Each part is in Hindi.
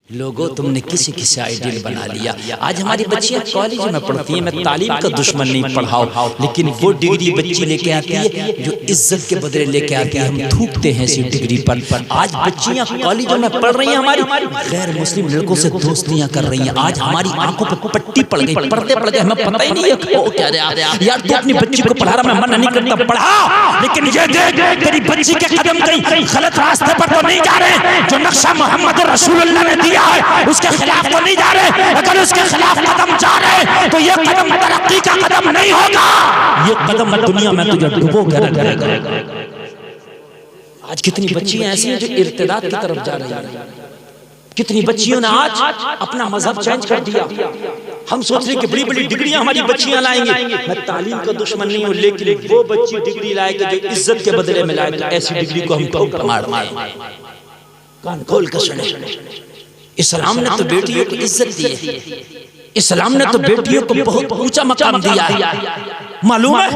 लोगों तुमने किसी किसी आइडियल बना लिया। आज हमारी बच्चियां कॉलेज में पढ़ती हैं। मैं तालीम का दुश्मन नहीं, पढ़ाओ, लेकिन वो डिग्री बच्ची लेके आती है जो इज्जत के बदले लेके आती है। हम थूकते हैं इसी डिग्री पर। आज बच्चियां कॉलेजों में पढ़ रही हैं, हमारी गैर मुस्लिम लड़कों से दोस्तियां कर रही हैं। आज हमारी आंखों पर पट्टी पड़ गई, पढ़ते पढ़ते हमें पता ही नहीं है क्या यार। तू अपनी बच्ची को पढ़ा रहा, मैं मन नहीं करता पढ़ा, लेकिन ये देख तेरी बच्ची के कदम कहीं गलत रास्ते पर तो नहीं जा रहे। जो नक्शा मोहम्मद रसूलुल्लाह ने दिया है उसके खिलाफ तो नहीं जा रहे। अगर उसके खिलाफ कदम जा रहे तो ये कदम तरक्की का कदम नहीं होगा, ये कदम दुनिया में तुझे डुबो के रख देगा। आज कितनी बच्चियां ऐसी हैं जो इर्तिदाद की तरफ जा रही हैं। कितनी बच्चियों ने आज अपना मजहब चेंज कर दिया। हम सोच रहे कि बड़ी बड़ी डिग्रियां हमारी बच्चियां लाएंगी। मैं तालीम का दुश्मन नहीं हूं, लेकिन वो बच्ची डिग्री लाएगी जो इज्जत के बदले में लाएगी। ऐसी डिग्री को हम ठोक मार कान खोल कर सुने। इस्लाम ने तो बेटियों को इज्जत दी है। इस्लाम ने तो बेटियों को बहुत ऊंचा मकाम दिया है। मालूम है,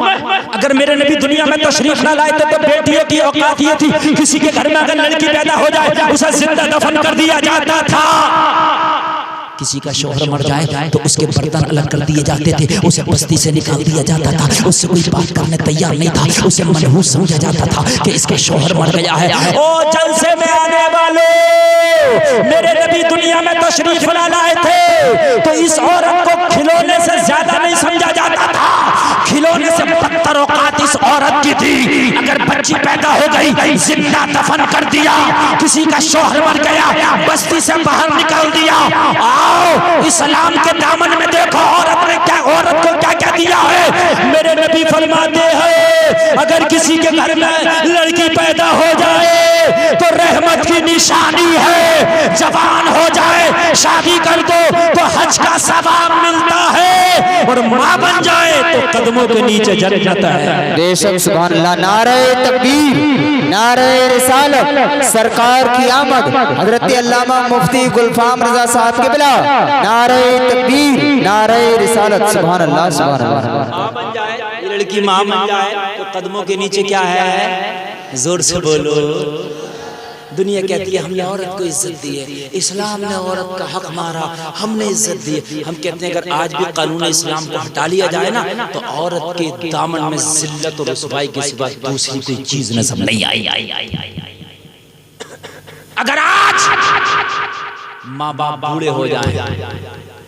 अगर मेरे नबी दुनिया में तशरीफ ना लाए तो बेटियों की औकात ये थी, किसी के घर में अगर लड़की पैदा हो जाए उसे जिंदा दफन कर दिया जाता था। किसी का शौहर मर जाए तो उसके बर्तन अलग कर दिए जाते थे, उसे बस्ती से निकाल दिया जाता था। उससे कोई बात करने तैयार नहीं था, उसे मनहूस समझा जाता था कि इसका शौहर मर गया है। ओ जलसे में आने वालों, मेरे नबी दुनिया में तशरीफ ला लाए थे तो इस औरत को खिलौने से ज्यादा नहीं समझा जाता था। खिलौने से बदतर औकात इस औरत की थी। अगर बच्ची पैदा हो गई जिंदा दफन कर दिया, किसी का शौहर मर गया बस्ती से बाहर निकाल दिया। आओ इस्लाम के दामन में देखो औरत ने क्या, औरत को क्या क्या दिया है। मेरे नबी फरमाते हैं अगर किसी के घर में लड़की पैदा हो जाए तो रहमत की निशानी है। जवान हो जाए शादी कर दो तो हज का सवाब मिलता है, और माँ बन जाए तो कदमों के नीचे जन्नत है। बेशक सुभान अल्लाह। नारे तकबीर, नारे रिसालत, सरकार की आमद, हजरत अल्लामा मुफ्ती गुलफाम रजा साहब के बिला, नारे तकबीर, नारे रिसालत, सुभान अल्लाह सुभान अल्लाह। माँ बन जाए, लड़की माँ बन जाए तो कदमों के नीचे क्या है, जोर से बोलो। दुनिया कहती है हमने औरत को इज्जत दी है, इस्लाम ने औरत का हक मारा, हमने इज्जत दी है। हम कहते हैं अगर आज भी कानून इस्लाम को हटा लिया जाए ना तो औरत के दामन में जिल्लत और रुसवाई के सिवा दूसरी कोई चीज नजर नहीं आई। अगर आज माँ बाप बूढ़े हो जाएं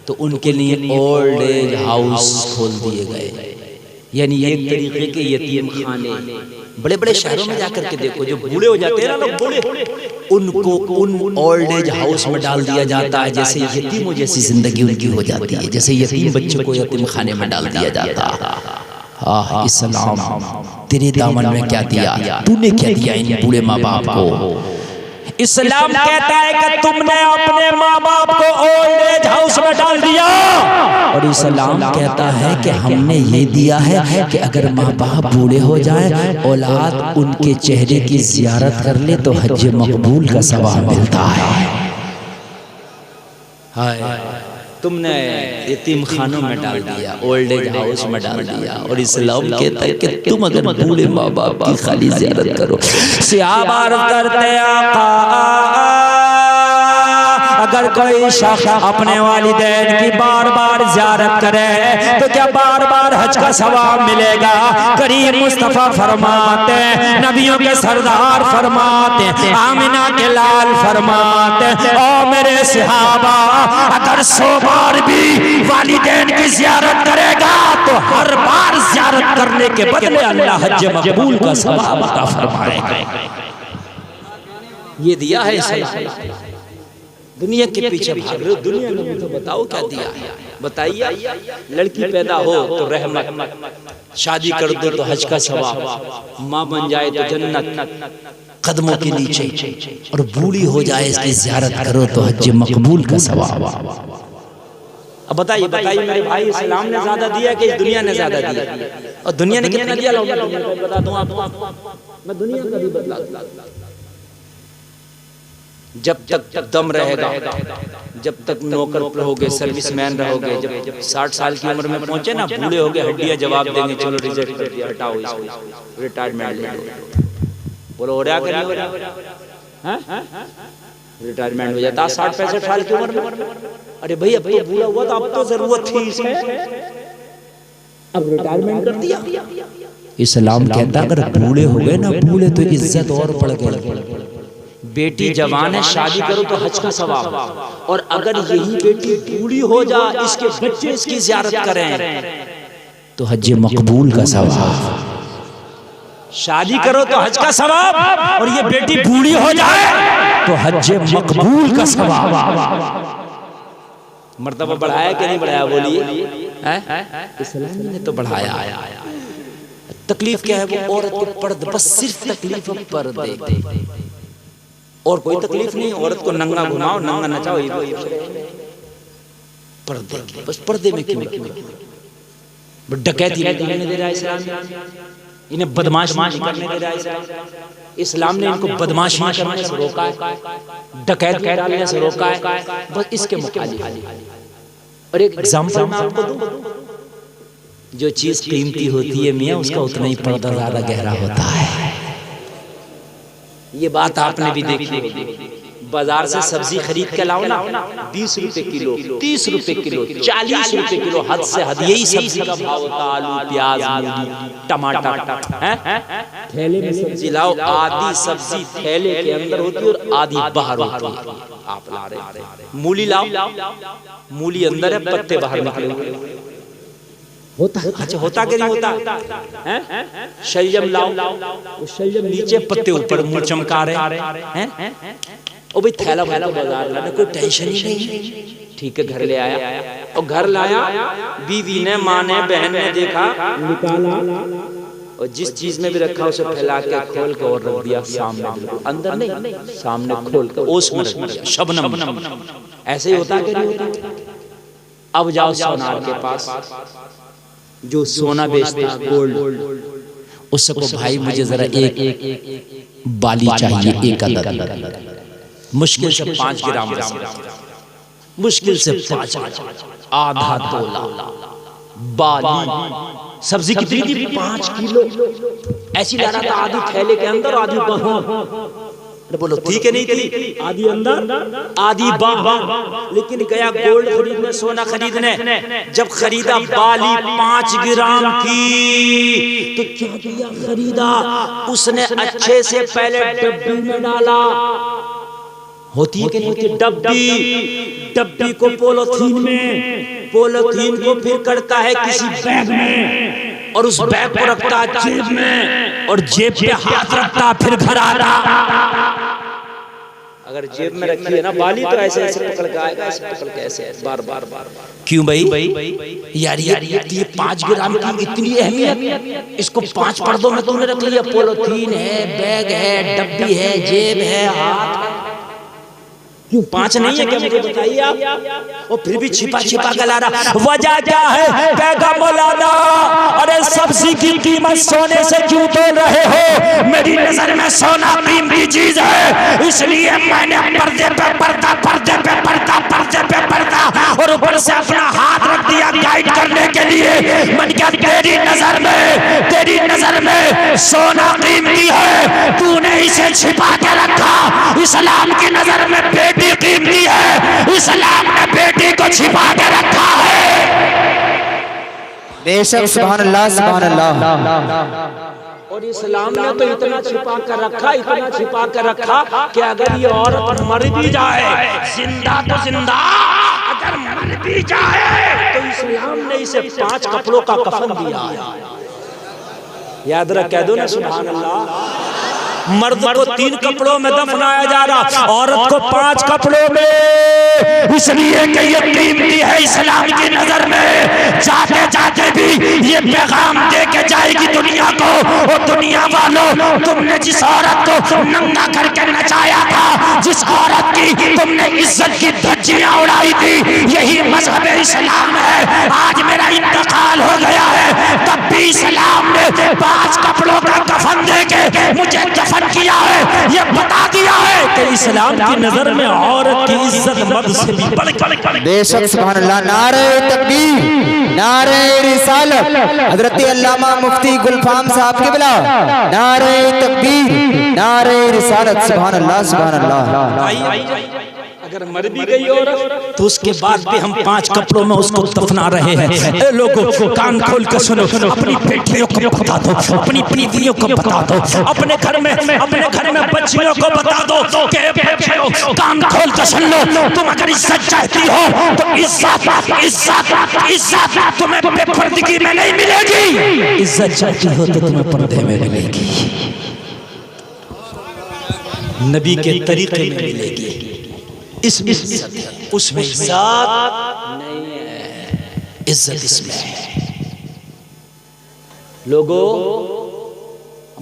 तो उनके लिए ओल्ड एज हाउस खोल दिए गए, यानी एक तरीके के यतीम खाने। बड़े बड़े शहरों में जाकर के देखो, जो बूढ़े हो जाते हैं ना लोग, बूढ़े, उनको उन ओल्ड एज हाउस में डाल दिया जाता है। जैसे यतीमों जैसी जिंदगी उनकी हो जाती है, जैसे यतीम बच्चों को यतीम खाने में डाल दिया जाता है। इस्लाम तेरे दामन में क्या दिया, तूने क्या दिया इन बूढ़े माँ बाप को। इस्लाम कहता है कि तुमने अपने माँ बाप को ओल्ड एज हाउस में डाल दिया, और इस्लाम कहता है कि हमने ये दिया है कि अगर माँ बाप बूढ़े हो जाए, औलाद उनके चेहरे की जियारत कर ले तो हज मकबूल का सवाब मिलता है। हाय, तुमने यतीम खानों में डाल दिया, ओल्ड एज हाउस में डाल दिया, और इस्लाम कहता है कि तुम अगर बूढ़े माँ बाप की खाली जियारत करो। सियाबार करते आका, अगर कोई शख्स अपने वालिदैन की बार बार ज़ियारत करे तो क्या बार बार हज का सवाब मिलेगा। करीम मुस्तफ़ा फरमाते, नबियों के सरदार फरमाते, आमिना के लाल फरमाते, ओ मेरे सहाबा अगर 100 बार भी वालिदैन की ज़ियारत करेगा तो हर बार ज़ियारत करने के बदले अल्लाह हज मकबूल का सवाब अता फरमाएगा। ये दिया है इस्लाम। दुनिया के पीछे भाग रहे हो, दुनिया ने मुझे बताओ क्या दिया। बताइए, लड़की पैदा हो तो रहमत, शादी कर दो तो हज का सवाब, माँ बन जाए तो जन्नत कदमों के नीचे, और बूढ़ी हो जाए इसकी ज़ियारत करो तो हज मकबूल का सवाब। अब बताइए मेरे भाई, इस्लाम ने ज्यादा दिया कि इस दुनिया ने ज्यादा दिया? और दुनिया ने कितना दिया बता दूं आपको, मैं दुनिया का भी बदला। जब तक दम रहेगा, जब तक नौकर रहोगे, सर्विसमैन रहोगे, जब 60 साल की उम्र में पहुंचे ना, बूढ़े हो गए, हड्डियां जवाब देंगे चलो रिजेक्ट कर दिया, हटाओ इसको, रिटायरमेंट ले लो। बोलो हो रहा कि नहीं हो रहा? रिटायरमेंट हो जाता 60-65 साल की उम्र में। अरे भाई अब तो बूढ़ा हुआ था, अब तो जरूरत थी इसे, अब रिटायरमेंट कर दिया। इस्लाम कहता अगर बूढ़े हो गए ना बूढ़े तो इज्जत और बढ़ गई। बेटी जवान है शादी करो तो हज का सवाब, और अगर यही बेटी बूढ़ी हो जा इसके बच्चे इसकी ज़ियारत करें तो हज मकबूल का सवाब। शादी करो तो हज का सवाब, और ये बेटी बूढ़ी हो जाए तो हज मकबूल का सवाब। मर्तबा बढ़ाया कि नहीं बढ़ाया बोलिए? इस्लाम ने तो बढ़ाया। तकलीफ क्या है? वो औरत को पर्दे, बस सिर्फ तकलीफ पर्दे, और कोई तकलीफ नहीं। औरत को नंगा घुमाओ, नंगा नचाओ, पर्दे, बस पर्दे में क्यों? डकैती नहीं करने दे रहा है इस्लाम, इन्हें बदमाश नहीं करने दे रहा है इस्लाम ने इनको बदमाश करने से रोका है, डकैत करने से रोका है, बस इसके मुखालिफ। और एक एग्जांपल मैं आपको दूं, जो चीज कीमती होती है मियां उसका उतना ही पर्दा ज्यादा गहरा होता है। ये बात आपने भी देखी होगी। बाजार से सब्जी खरीद के लाओ ना, 20 रुपए किलो, 30 रुपए किलो, 40 रुपए किलो, हद से हद यही सब्जी का भाव होता। आलू, प्याज, मूली, टमाटर, थैले में सब्जी लाओ, आधी सब्जी थैले के अंदर होती है और आधी बाहर होती है। आप ला रहे मूली लाओ, मूली अंदर है, पत्ते बाहर निकले हुए होता है। अच्छा होता कि नहीं होता? शलजम लाओ, शलजम नीचे पत्ते ऊपर, मुंह चमका रहे हैं। ओ भाई थैला बाजार लाने कोई टेंशन ही नहीं। ठीक है घर ले आया, और घर लाया, बीवी ने, माँ ने, बहन ने देखा, निकाला, और जिस चीज में भी रखा उसे फैला के खोल के और रख दिया सामने, अंदर नहीं, सामने खोल के ओस में रख दिया, शबनम। ऐसे ही होता कि नहीं होता? अब जाओ सोनार के पास, जो सोना बेचता गोल्ड, उससे को भाई मुझे जरा एक बाली चाहिए, एक अदद, मुश्किल से 5 ग्राम, मुश्किल से 5, आधा तोला बाली। सब्जी कितनी थी? 5 किलो। ऐसी ला रहा था, आधी थैले के अंदर, आधी बाहर। बोलो ठीक है नहीं थी? आधी अंदर आधी बाहर। लेकिन गया गोल्ड खरीदने, सोना खरीदने, जब खरीदा बाली 5 ग्राम की, तो क्या किया? खरीदा, उसने अच्छे से पहले डब्बी में डाला। होती है कि नहीं होती? डब्बी को पॉलिथीन में, पॉलिथीन को फिर करता है किसी बैग में, और उस बैग को रखता है जेब में, और जेब पे हाथ रखता, फिर घर आता। अगर जेब में रखी है ना बाली तो ऐसे ऐसे पकड़ के आएगा, ऐसे पकड़ के ऐसे बार बार। क्यों भाई? यार ये 5 ग्राम की इतनी अहमियत, इसको 5 पर्दों में तुमने रख लिया। पॉलिथीन है, बैग है, डब्बी है, जेब है, हाथ है, क्यों 5 नहीं है? क्या मुझे बताइए आप? और फिर भी छिपा के ला रहा। वजह क्या है? पैगा मौलाना, अरे सब्जी की कीमत सोने से क्यों तोल रहे हो? मेरी नजर में सोना कीमती चीज है, इसलिए मैंने पर्दे पे पर्दा, पर्दे पे पर्दा, पर्दे पे पर्दा, और ऊपर से अपना हाथ रख दिया गाइड करने के लिए। मन क्या तेरी नजर में सोना कीमती है, तूने इसे छिपा के रखा। इस्लाम की नजर में बेटी कीमती है, इस्लाम ने बेटी को छिपा के रखा है। बेशक, सुभान अल्लाह, सुभान अल्लाह। और इस्लाम ने तो इतना छिपा कर रखा, इतना छिपा कर रखा कि अगर ये औरत मर भी जाए, जिंदा तो जिंदा, अगर मर भी जाए तो इस्लाम ने इसे 5 कपड़ों का कफन दिया। याद रख, कह दो ना सुभान अल्लाह। मर्द को 3 कपड़ों में दफनाया जा रहा, औरत को 5 कपड़ों में, इसलिए कि ये कीमती है इस्लाम की नजर में। जाते जाते भी ये पैगाम दे के जाएगी दुनिया को, और दुनिया वालों, तुमने जिस औरत को नंगा करके नचाया था, जिस औरत की तुमने इज्जत की धज्जियां उड़ाई थी, यही मजहब इस्लाम है। आज मेरा इंतकाल हो गया है, तब भी इस्लाम ने 5 कपड़ों का कफन दे के मुझे दफन किया है। ये बता दिया है कि इस्लाम की नजर में औरत की इज्जत मर्द से भी बढ़कर। बेशक, सुभान अल्लाह। नारे तकबीर, नारे रिसालत, हजरत अल्लामा मुफ्ती गुलफाम साहब के बिला, नारे तकबीर, नारे रिसालत, सुभान अल्लाह, सुभान अल्लाह। अगर मर भी गई औरत तो उसके बाद भी हम 5 कपड़ों में उसको दफना रहे हैं। ए लोगों, कान खोल कर सुनो, अपनी बेटियों को बता दो, अपनी बीवियों को बता दो, अपने घर में बच्चियों को बता दो कि बच्चियों, कान खोल कर सुन लो, तुम अगर इज्जत चाहती हो तो इज्जत तुम्हें बेपर्दगी में नहीं मिलेगी। इज्जत चाहती हो तो तुम्हें पर्दे में मिलेगी, नबी के तरीके में मिलेगी। इसमें इज्जत है, उसमें इज्जत नहीं है, इज्जत इसमें है। लोगों,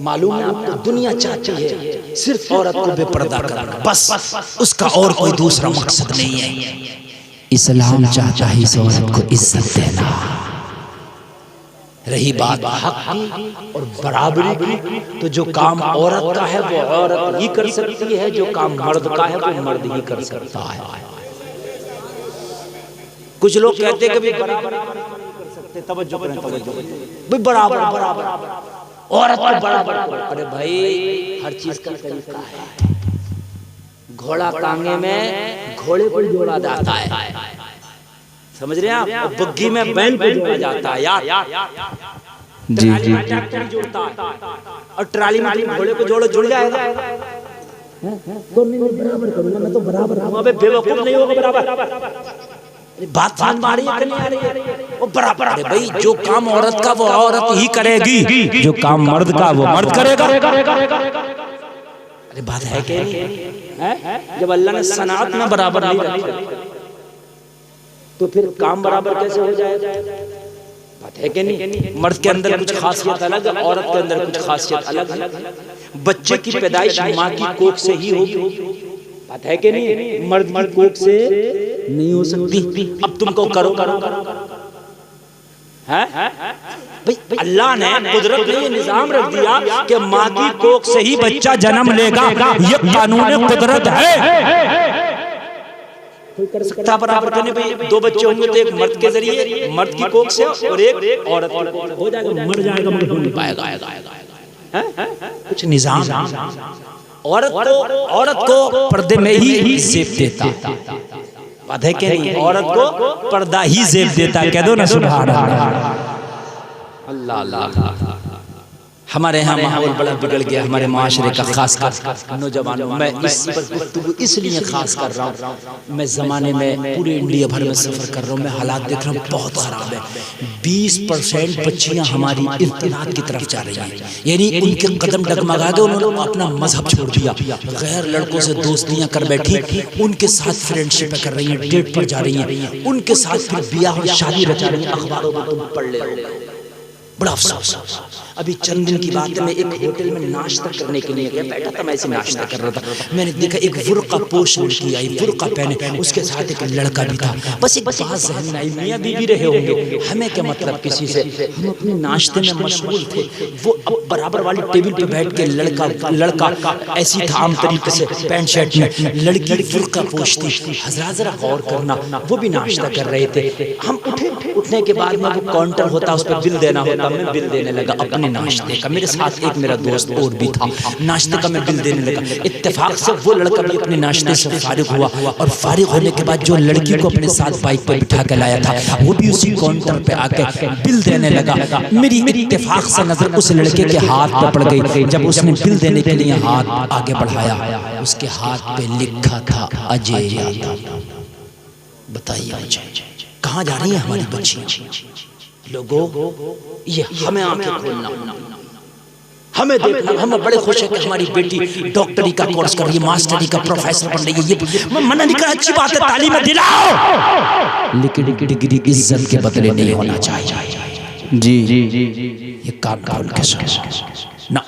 मालूम है आपको, दुनिया चाहती है सिर्फ औरत को बेपर्दा करना, बस उसका और कोई दूसरा मकसद नहीं है। इस्लाम चाहता है इस औरत को इज्जत देना। रही बात हक की और बराबरी की, तो जो काम औरत का है वो औरत ही कर सकती है, जो काम मर्द का है वो मर्द ही कर सकता है। कुछ लोग कहते हैं कि बराबर कर सकते, तवज्जो करें, भाई बराबर औरत को बराबर। अरे भाई, हर चीज का तरीका है। घोड़ा टांगे में घोड़े को जोड़ा जाता है, समझ रहे हैं आप? बग्घी में बैल को जोड़ा जाता है यार। जी जी जोड़ता है, और ट्राली में घोड़े को जोड़ो, जुड़ जाएगा। तो मैं बराबर करूंगा, मैं तो बराबर हूं। अबे बेवकूफ नहीं होगा बराबर। बात समझ आ रही है कि नहीं आ रही है? वो बराबर। अरे भाई, जो काम औरत का वो औरत ही करेगी, जो काम मर्द का वो मर्द करेगा। अरे बात है कि नहीं? जब अल्लाह ने सनात में बराबर नहीं रखा तो फिर काम बराबर कैसे हो जाएगा? बात है कि नहीं? मर्द के अंदर कुछ खासियत अलग, औरत के अंदर कुछ खासियत अलग। बच्चे की पैदाइश माँ की कोख से ही होगी, बात है कि नहीं? मर्द की कोख से नहीं हो सकती। अब तुमको करो है भाई, अल्लाह ने कुदरत ने ये निजाम रख दिया कि माँ की कोख से ही बच्चा जन्म लेगा, ये कानून कुदरत है। कोई कर सकता बराबर करने पे? 2 बच्चे होंगे तो एक मर्द के जरिए, मर्द की कोख से, और एक औरत की कोख से हो जाएगा, मर जाएगा मगर हो नहीं पाएगा। कुछ निजाम। औरत को पर्दे में ही जेब देता, बात है कि नहीं? औरत को पर्दा ही जेब देता, कह दो ना सुभान अल्लाह। अल्लाह, हमारे यहाँ माहौल बड़ा बिगड़ गया, हमारे माशरे का, खासकर नौजवानों। मैं इस पर गुफ्तगू इसलिए खास कर रहा हूँ, मैं ज़माने में पूरे इंडिया भर में सफ़र कर रहा हूँ, मैं हालात देख रहा हूँ, बहुत ख़राब है। 20% बच्चियाँ हमारी इर्तिदाद की तरफ जा रही हैं, यानी उनके कदम डगमगा गए, उन्होंने अपना मजहब छोड़ दिया, गैर लड़कों से दोस्तियाँ कर बैठी, उनके साथ फ्रेंडशिप कर रही हैं, डेट पर जा रही हैं, उनके साथ फिर ब्याह और शादी रचा रही हैं। अखबारों में तुम पढ़ ले, बड़ा अफसोस। अभी चंद दिन की बात है, मैं एक होटल में नाश्ता करने के लिए गया, बैठा था, मैं ऐसे नाश्ता कर रहा था, मैंने देखा एक बुर्का पोश लड़की आई, बुर्का पहने, उसके साथ एक लड़का भी था। बस एक बात ज़हन में आई, मियां बीवी रहे होंगे, हमें क्या मतलब किसी से, हम अपने नाश्ते में मशगूल थे। वो अब बराबर वाली टेबल पे बैठ के लड़का ऐसी था आम तरीके से पैंट शर्ट में, लड़की बुर्का पोश थी। हज़रात ज़रा गौर करना, वो भी नाश्ता कर रहे थे। हम उठने के बाद में वो काउंटर होता, उस पर बिल देना होता, मैं बिल देने लगा अपने नाश्ते का। मेरे साथ एक मेरा दोस्त और भी था, नाश्ते का मैं बिल देने लगा। इत्तेफाक से वो लड़का भी अपने नाश्ते से फारिग हुआ, और फारिग होने के बाद जो लड़की को अपने साथ बाइक पर बिठा के लाया था, वो भी उसी काउंटर पे आके बिल देने लगा। मेरी इत्तेफाक से नजर उस लड़के के हाथ पे पड़ गई। जब उसने बिल देने के लिए हाथ आगे बढ़ाया, उसके हाथ पे लिखा था अजय यादव। बताइए अजय, कहाँ जा रही है हमारी बच्चियां? लोगों, ये हमें आंखें खोलना, हमें देखना। हम बड़े खुश हैं कि हमारी बेटी डॉक्टरी का कोर्स कर रही है, मास्टरी का प्रोफेसर बन रही है। ये मैं मना नहीं कर, अच्छी बात है, तालीम दिलाओ, लेकिन डिग्री इज्जत के बदले नहीं होना चाहिए। जी ये काम खोल के सुन। ना,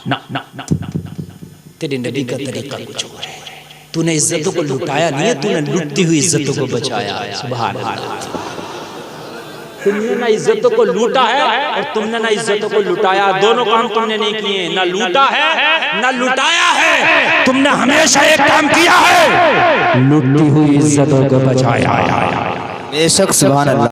तेरे नबी का तरीका कुछ और है। तूने इज्जतों को लुटाया नहीं है, तूने लुटती हुई इज्जतों को बचाया है। सुभान अल्लाह। तुमने ना इज्जतों को लूटा है और तुमने ना इज्जतों को लुटाया, दोनों काम तुमने नहीं किए। ना लूटा है ना लुटाया है, तुमने हमेशा एक काम किया है, लुटी हुई इज्जतों को बचाया। बेशक सुभान अल्लाह।